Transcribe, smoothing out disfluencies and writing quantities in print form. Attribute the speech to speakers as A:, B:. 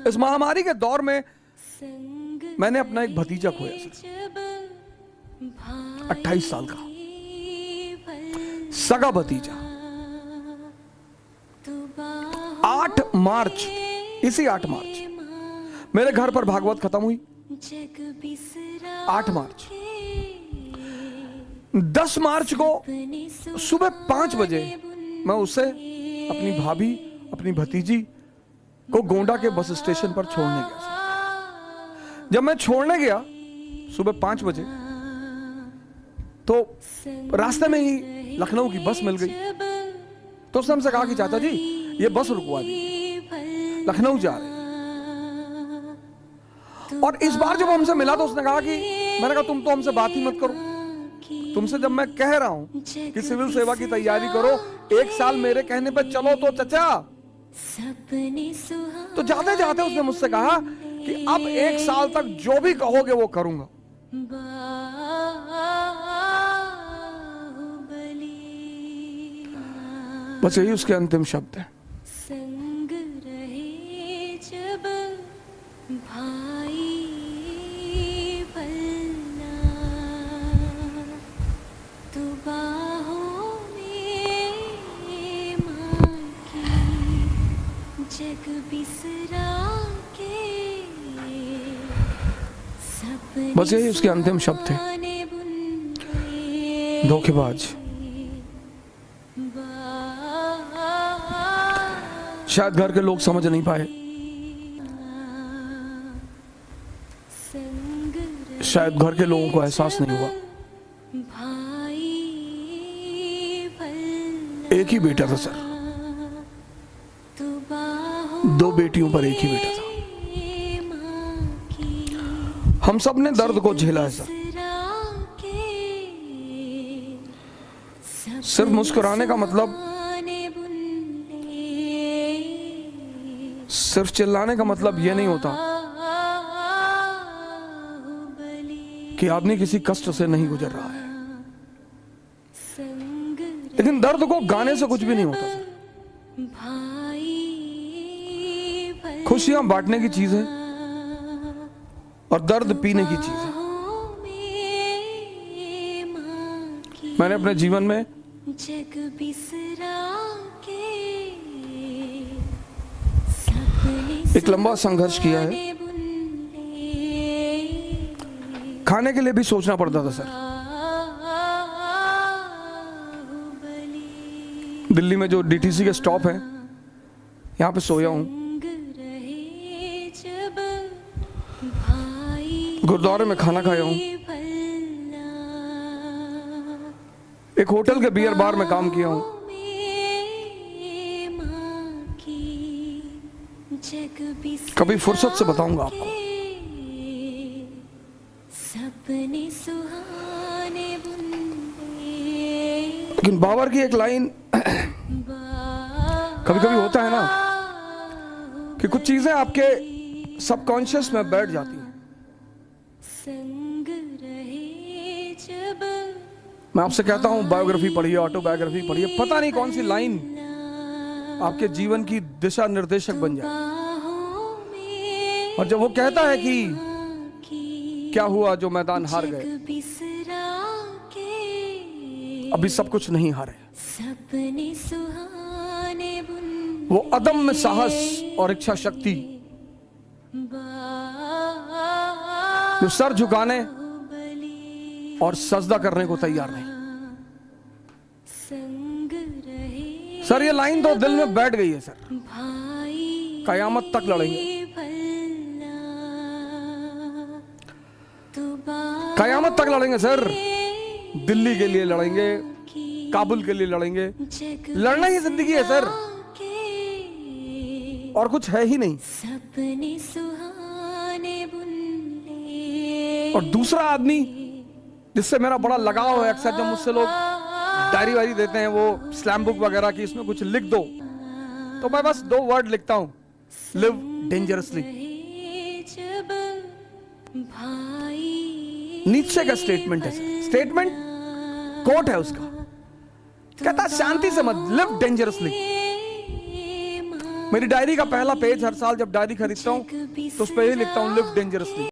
A: इस महामारी के दौर में मैंने अपना एक भतीजा खोया सर, 28 साल का सगा भतीजा। 8 मार्च, इसी 8 मार्च मेरे घर पर भागवत खत्म हुई। 8 मार्च, 10 मार्च को सुबह 5 बजे मैं उसे, अपनी भाभी, अपनी भतीजी को गोंडा के बस स्टेशन पर छोड़ने गया। जब मैं छोड़ने गया सुबह 5 बजे, तो रास्ते में ही लखनऊ की बस मिल गई। तो उसने हमसे कहा कि चाचा जी ये बस रुकवा दी, लखनऊ जा रहे। और इस बार जब हमसे मिला तो उसने कहा कि, मैंने कहा तुम तो हमसे बात ही मत करो, तुमसे जब मैं कह रहा हूं कि सिविल सेवा की तैयारी करो, 1 साल मेरे कहने पर चलो तो चचा। तो जाते जाते उसने मुझसे कहा कि अब 1 साल तक जो भी कहोगे वो करूंगा। बस यही उसके अंतिम शब्द है।
B: संग रहे जब भाई बलना, तो बाहों में मां की जग बिसरा के,
A: बस यही उसके अंतिम शब्द थे। धोखेबाज। शायद घर के लोग समझ नहीं पाए, शायद घर के लोगों को एहसास नहीं हुआ। एक ही बेटा था सर, 2 बेटियों पर एक ही बेटा था। हम सब ने दर्द को झेला है सर। सिर्फ मुस्कुराने का मतलब, सिर्फ चिल्लाने का मतलब यह नहीं होता कि आदमी किसी कष्ट से नहीं गुजर रहा है। लेकिन दर्द को गाने से कुछ भी नहीं होता सर। खुशियां बांटने की चीज है और दर्द पीने की चीज है। मैंने अपने जीवन में एक लंबा संघर्ष किया है। खाने के लिए भी सोचना पड़ता था सर। दिल्ली में जो डीटीसी के स्टॉप हैं, यहां पे सोया हूं। गुरुद्वारे में खाना खाया हूं। एक होटल के बियर बार में काम किया हूं। कभी फुर्सत से बताऊंगा आपको। लेकिन बाबर की एक लाइन, कभी कभी होता है ना कि कुछ चीजें आपके सबकॉन्शियस में बैठ जाती हैं। मैं आपसे कहता हूं बायोग्राफी पढ़िए, ऑटोबायोग्राफी पढ़िए, पता नहीं कौन सी लाइन आपके जीवन की दिशा निर्देशक बन जाए। और जब वो कहता है कि क्या हुआ जो मैदान हार गए, अभी सब कुछ नहीं हारे। वो अदम्य साहस और इच्छा शक्ति जो सर झुकाने और सजदा करने को तैयार नहीं। सर ये लाइन तो दिल में बैठ गई है सर। कयामत तक लड़ेंगे, कयामत तक लड़ेंगे सर। दिल्ली के लिए लड़ेंगे, काबुल के लिए लड़ेंगे। लड़ना ही जिंदगी है सर, और कुछ है ही नहीं। और दूसरा आदमी जिससे मेरा बड़ा लगाव है, अक्सर जब मुझसे लोग डायरी वायरी देते हैं, वो स्लैम बुक वगैरह की, इसमें कुछ लिख दो, तो मैं बस 2 वर्ड लिखता हूं, लिव डेंजरसली। नीचे का स्टेटमेंट है सर, स्टेटमेंट कोट है उसका, कहता शांति से मत, लिव डेंजरसली। मेरी डायरी का पहला पेज हर साल जब डायरी खरीदता हूँ तो उस पर यही लिखता हूँ लिव डेंजरसली।